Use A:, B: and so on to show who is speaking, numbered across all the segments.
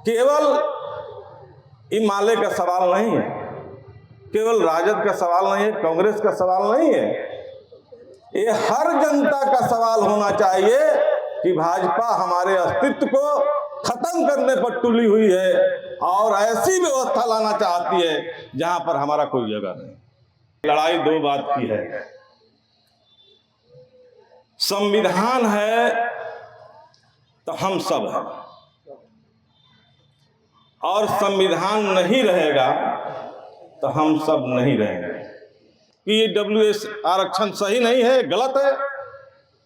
A: केवल माले का सवाल नहीं है, केवल राजद का सवाल नहीं है, कांग्रेस का सवाल नहीं है, ये हर जनता का सवाल होना चाहिए कि भाजपा हमारे अस्तित्व को खत्म करने पर तुली हुई है और ऐसी व्यवस्था लाना चाहती है जहां पर हमारा कोई जगह नहीं। लड़ाई दो बात की है, संविधान है तो हम सब हैं, और संविधान नहीं रहेगा तो हम सब नहीं रहेंगे। कि ईडब्ल्यूएस आरक्षण सही नहीं है, गलत है,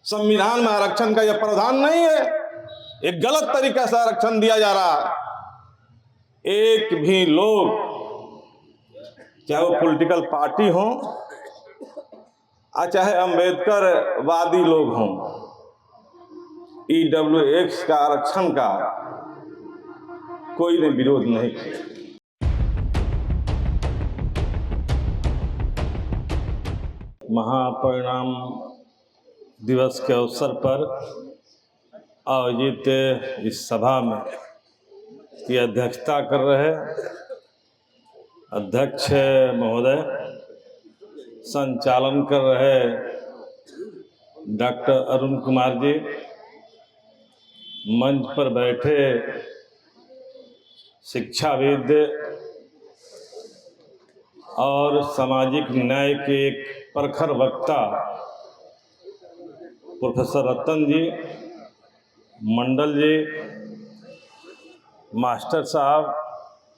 A: संविधान में आरक्षण का यह प्रावधान नहीं है, एक गलत तरीका से आरक्षण दिया जा रहा है। एक भी लोग, चाहे वो पॉलिटिकल पार्टी हो चाहे अंबेडकर वादी लोग हों, ईडब्ल्यूएस का आरक्षण का कोई ने विरोध नहीं किया। महापरिणाम दिवस के अवसर पर आयोजित इस सभा में की अध्यक्षता कर रहे अध्यक्ष महोदय, संचालन कर रहे डॉक्टर अरुण कुमार जी, मंच पर बैठे शिक्षाविद और सामाजिक न्याय के एक प्रखर वक्ता प्रोफेसर रतन जी, मंडल जी, मास्टर साहब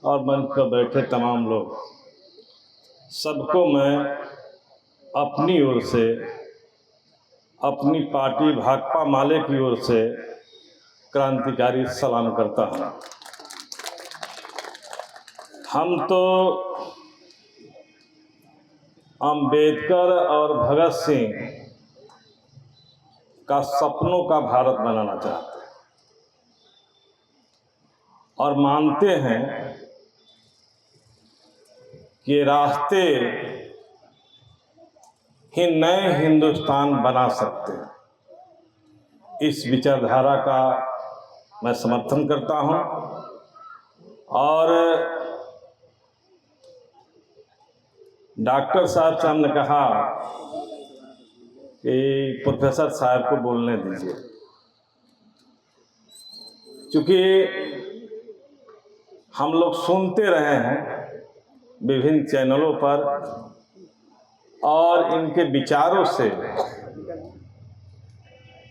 A: और मंच पर बैठे तमाम लोग, सबको मैं अपनी ओर से, अपनी पार्टी भाकपा माले की ओर से क्रांतिकारी सलाम करता हूँ। हम तो अंबेडकर और भगत सिंह का सपनों का भारत बनाना चाहते हैं और मानते हैं कि रास्ते ही नए हिंदुस्तान बना सकते हैं। इस विचारधारा का मैं समर्थन करता हूं और डॉक्टर साहब से हमने कहा कि प्रोफेसर साहब को बोलने दीजिए, क्योंकि हम लोग सुनते रहे हैं विभिन्न चैनलों पर और इनके विचारों से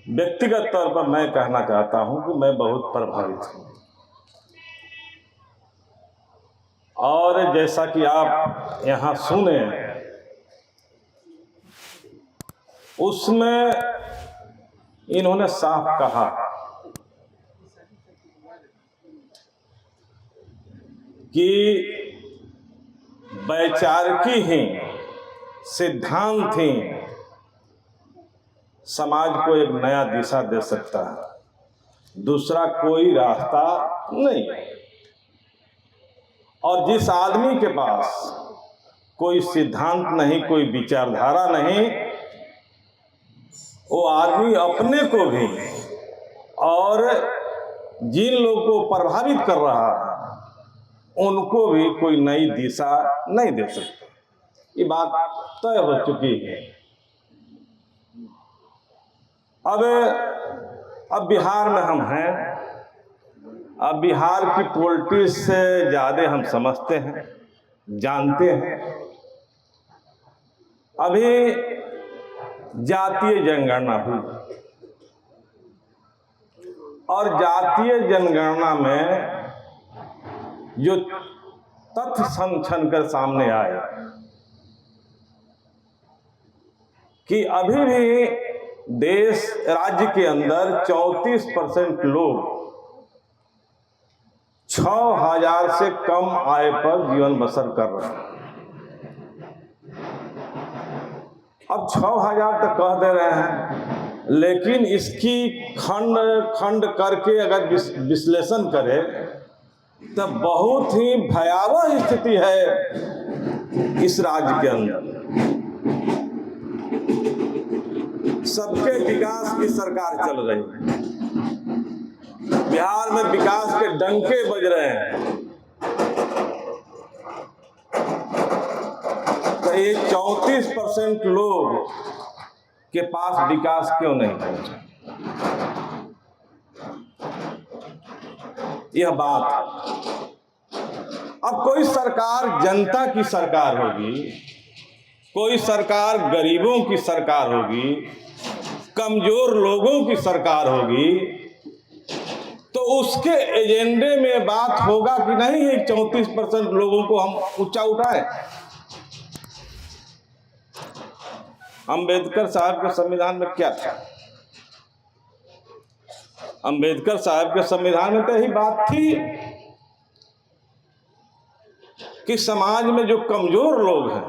A: व्यक्तिगत तौर पर मैं कहना चाहता हूं कि मैं बहुत प्रभावित हूं। और जैसा कि आप यहाँ सुने, उसमें इन्होंने साफ कहा कि वैचारिकी ही, सिद्धांत ही समाज को एक नया दिशा दे सकता है, दूसरा कोई रास्ता नहीं। और जिस आदमी के पास कोई सिद्धांत नहीं, कोई विचारधारा नहीं, वो आदमी अपने को भी और जिन लोगों को प्रभावित कर रहा है उनको भी कोई नई दिशा नहीं दे सकता। ये बात तय हो चुकी है। अब बिहार में हम हैं, अब बिहार की पॉलिटिक्स से ज़्यादा हम समझते हैं, जानते हैं। अभी जातीय जनगणना हुई और जातीय जनगणना में जो तथ्य छन कर सामने आए कि अभी भी राज्य के अंदर 34% लोग 6,000 से कम आय पर जीवन बसर कर रहे हैं। अब 6,000 तक कह दे रहे हैं, लेकिन इसकी खंड करके अगर विश्लेषण करें तो बहुत ही भयावह स्थिति है इस राज्य के अंदर। सबके विकास की सरकार चल रही है, बिहार में विकास के डंके बज रहे हैं, तो ये 34% लोग के पास विकास क्यों नहीं पहुंचा? यह बात, अब कोई सरकार जनता की सरकार होगी, कोई सरकार गरीबों की सरकार होगी, कमजोर लोगों की सरकार होगी, तो उसके एजेंडे में बात होगा कि नहीं ये 34% लोगों को हम ऊंचा उठाएं। अंबेडकर साहब के संविधान में क्या था? अंबेडकर साहब के संविधान में तो यही बात थी कि समाज में जो कमजोर लोग हैं,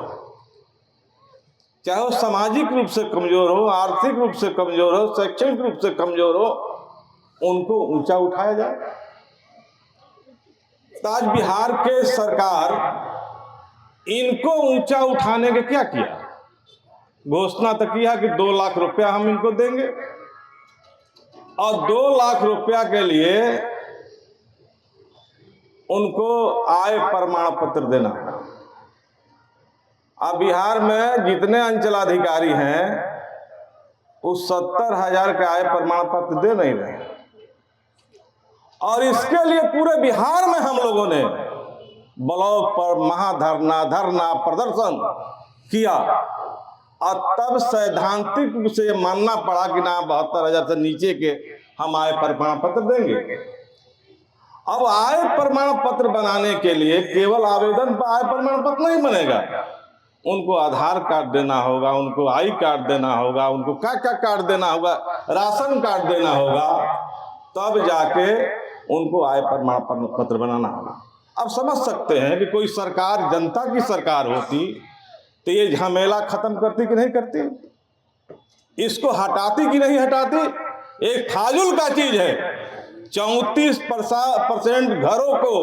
A: चाहे वो सामाजिक रूप से कमजोर हो, आर्थिक रूप से कमजोर हो, शैक्षणिक रूप से कमजोर हो, उनको ऊंचा उठाया जाए। तो आज बिहार के सरकार इनको ऊंचा उठाने के क्या किया? घोषणा तो किया कि 2 लाख रुपया हम इनको देंगे, और 2 लाख रुपया के लिए उनको आय प्रमाण पत्र देना है। अब बिहार में जितने अंचलाधिकारी हैं वो 70,000 का आय प्रमाण पत्र दे नहीं रहे, और इसके लिए पूरे बिहार में हम लोगों ने ब्लॉक पर धरना प्रदर्शन किया, और तब सैद्धांतिक रूप से मानना पड़ा कि ना 72,000 से नीचे के हम आय प्रमाण पत्र देंगे। अब आय प्रमाण पत्र बनाने के लिए केवल आवेदन पर आय प्रमाण पत्र नहीं बनेगा, उनको आधार कार्ड देना होगा, उनको आई कार्ड देना होगा, उनको क्या क्या कार्ड देना होगा, राशन कार्ड देना होगा, तब जाके उनको आय प्रमाण पत्र बनाना होगा। अब समझ सकते हैं कि कोई सरकार जनता की सरकार होती तो ये झमेला खत्म करती कि नहीं करती, इसको हटाती कि नहीं हटाती। एक फाजुल का चीज है। 34% घरों को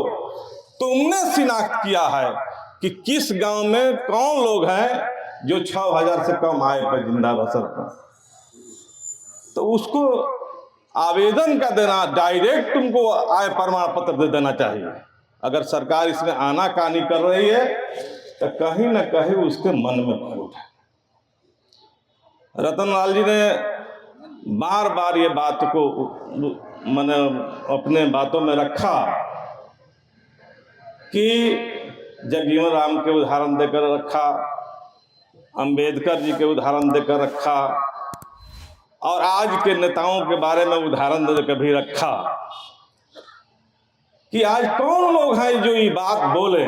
A: तुमने शिनाख्त किया है कि किस गांव में कौन लोग हैं जो 6,000 से कम आय पर जिंदा बसर कर, तो उसको आवेदन का देना, डायरेक्ट तुमको आय प्रमाण पत्र दे देना चाहिए। अगर सरकार इसमें आनाकानी कर रही है तो कहीं न कहीं उसके मन में खोट है। रतन लाल जी ने बार बार ये बात को मैंने अपने बातों में रखा कि जगजीवन राम के उदाहरण देकर रखा, अंबेडकर जी के उदाहरण देकर रखा, और आज के नेताओं के बारे में उदाहरण देकर भी रखा कि आज कौन लोग हैं जो ये बात बोले,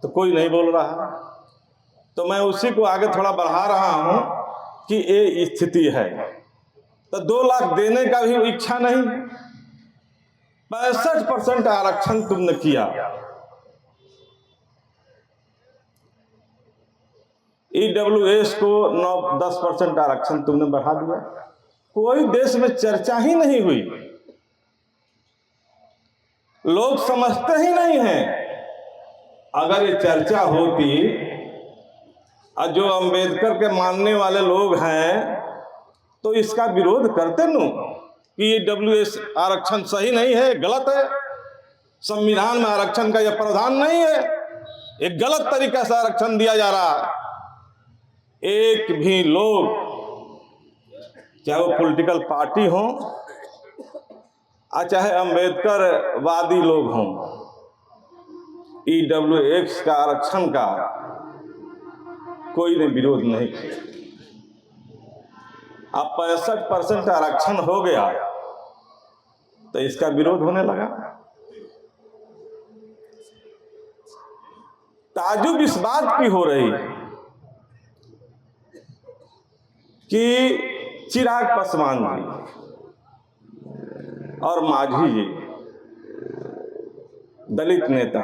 A: तो कोई नहीं बोल रहा। तो मैं उसी को आगे थोड़ा बढ़ा रहा हूं कि ये स्थिति है। तो 2 लाख देने का भी इच्छा नहीं, 65% आरक्षण तुमने किया, EWS को 9-10% आरक्षण तुमने बढ़ा दिया। कोई देश में चर्चा ही नहीं हुई, लोग समझते ही नहीं हैं। अगर ये चर्चा होती और जो अंबेडकर के मानने वाले लोग हैं तो इसका विरोध करते न कि EWS आरक्षण सही नहीं है, गलत है, संविधान में आरक्षण का यह प्रावधान नहीं है, एक गलत तरीके से आरक्षण दिया जा रहा है। एक भी लोग, चाहे वो पॉलिटिकल पार्टी हो और चाहे अंबेडकर वादी लोग हों, EWS का आरक्षण का कोई ने विरोध नहीं किया। अब 65% आरक्षण हो गया तो इसका विरोध होने लगा। ताजुब इस बात की हो रही है कि चिराग पासवान जी और मांझी जी, दलित नेता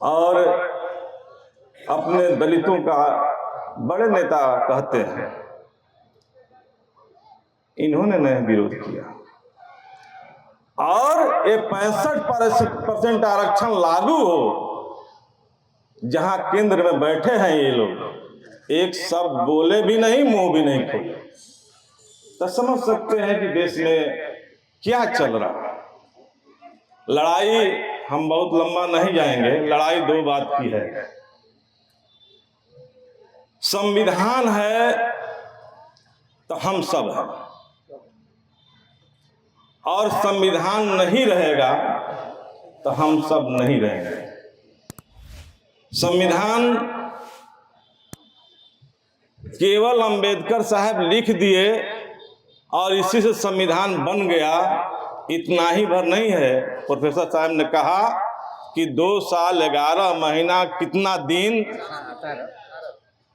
A: और अपने दलितों का बड़े नेता कहते हैं, इन्होंने नहीं विरोध किया, और ये 65% आरक्षण लागू हो, जहां केंद्र में बैठे हैं ये लोग, एक शब्द बोले भी नहीं, मुंह भी नहीं खोले। तो समझ सकते हैं कि देश में क्या चल रहा है। लड़ाई हम बहुत लंबा नहीं जाएंगे, लड़ाई दो बात की है। संविधान है तो हम सब हैं, और संविधान नहीं रहेगा तो हम सब नहीं रहेंगे। संविधान केवल अंबेडकर साहब लिख दिए और इसी से संविधान बन गया, इतना ही भर नहीं है। प्रोफेसर साहब ने कहा कि 2 साल 11 महीना कितना दिन,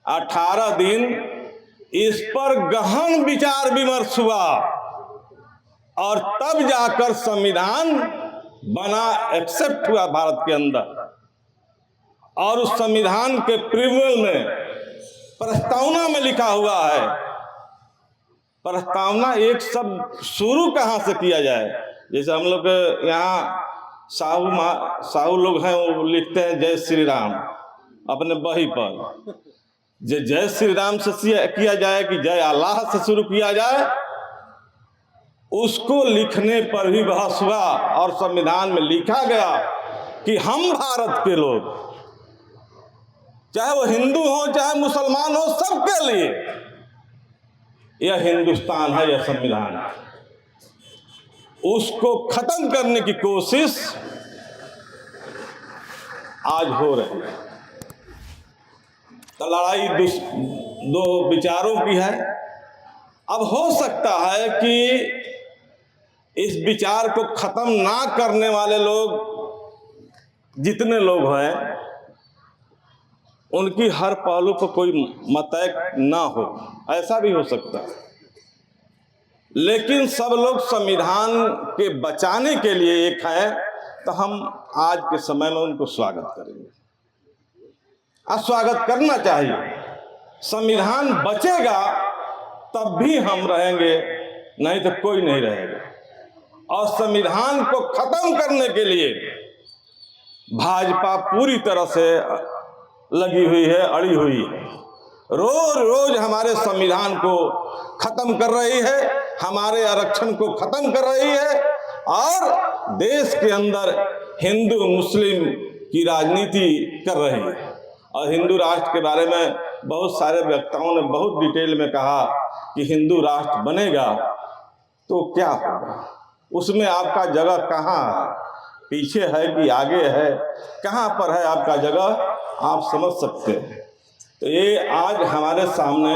A: 18 दिन इस पर गहन विचार विमर्श हुआ और तब जाकर संविधान बना, एक्सेप्ट हुआ भारत के अंदर। और उस संविधान के प्रीव्यूअल में, प्रस्तावना में लिखा हुआ है। प्रस्तावना एक शब्द शुरू कहाँ से किया जाए। जैसे हम लोग यहाँ साहू लोग हैं, वो लिखते हैं जय श्री राम अपने बही पर। जय श्री राम से किया जाए कि जय अल्लाह से शुरू किया जाए, उसको लिखने पर भी बहस हुआ। और संविधान में लिखा गया कि हम भारत के लोग, चाहे वो हिंदू हो चाहे मुसलमान हो, सबके लिए यह हिंदुस्तान है, यह संविधान है। उसको खत्म करने की कोशिश आज हो रही है। तो लड़ाई दो विचारों की है। अब हो सकता है कि इस विचार को खत्म ना करने वाले लोग, जितने लोग हैं, उनकी हर पहलू पर कोई मतैक ना हो, ऐसा भी हो सकता है। लेकिन सब लोग संविधान के बचाने के लिए एक हैं, तो हम आज के समय में उनको स्वागत करेंगे। स्वागत करना चाहिए। संविधान बचेगा तब भी हम रहेंगे, नहीं तो कोई नहीं रहेगा। और संविधान को खत्म करने के लिए भाजपा पूरी तरह से लगी हुई है, अड़ी हुई है। रोज रोज हमारे संविधान को खत्म कर रही है, हमारे आरक्षण को खत्म कर रही है, और देश के अंदर हिंदू मुस्लिम की राजनीति कर रही है। और हिंदू राष्ट्र के बारे में बहुत सारे वक्ताओं ने बहुत डिटेल में कहा कि हिंदू राष्ट्र बनेगा तो क्या होगा, उसमें आपका जगह कहाँ है, पीछे है कि आगे है, कहाँ पर है आपका जगह, आप समझ सकते हैं। तो ये आज हमारे सामने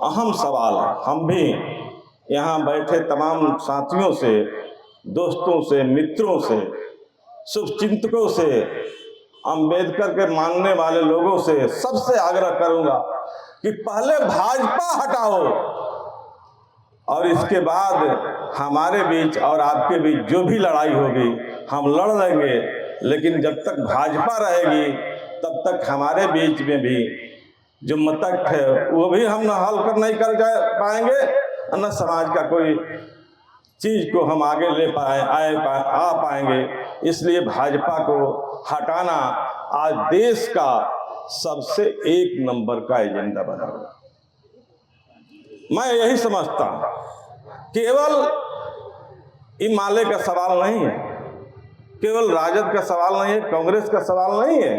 A: अहम सवाल है। हम भी यहाँ बैठे तमाम साथियों से, दोस्तों से, मित्रों से, शुभचिंतकों से, अंबेडकर के मानने वाले लोगों से सबसे आग्रह करूंगा कि पहले भाजपा हटाओ, और इसके बाद हमारे बीच और आपके बीच जो भी लड़ाई होगी हम लड़ लेंगे। लेकिन जब तक भाजपा रहेगी तब तक हमारे बीच में भी जो मतक है वो भी हम हल कर नहीं कर पाएंगे, न समाज का कोई चीज को हम आगे ले आ पाएंगे। इसलिए भाजपा को हटाना आज देश का सबसे 1 नंबर का एजेंडा बना हुआ। मैं यही समझता हूं, केवल इमाले का सवाल नहीं है, केवल राजद का सवाल नहीं है, कांग्रेस का सवाल नहीं है,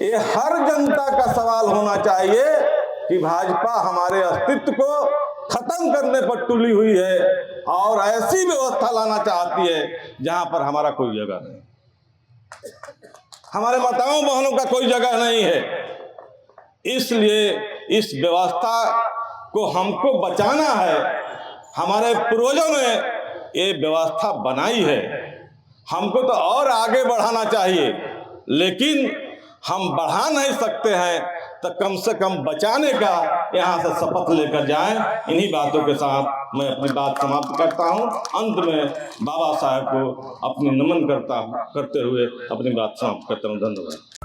A: ये हर जनता का सवाल होना चाहिए कि भाजपा हमारे अस्तित्व को खत्म करने पर तुली हुई है और ऐसी व्यवस्था लाना चाहती है जहां पर हमारा कोई जगह नहीं, हमारे माताओं बहनों का कोई जगह नहीं है। इसलिए इस व्यवस्था को हमको बचाना है। हमारे पूर्वजों ने ये व्यवस्था बनाई है, हमको तो और आगे बढ़ाना चाहिए, लेकिन हम बढ़ा नहीं सकते हैं तो कम से कम बचाने का यहाँ से शपथ लेकर जाएं। इन्हीं बातों के साथ मैं अपनी बात समाप्त करता हूँ। अंत में बाबा साहब को अपनी नमन करते हुए अपनी बात समाप्त करता हूँ। धन्यवाद।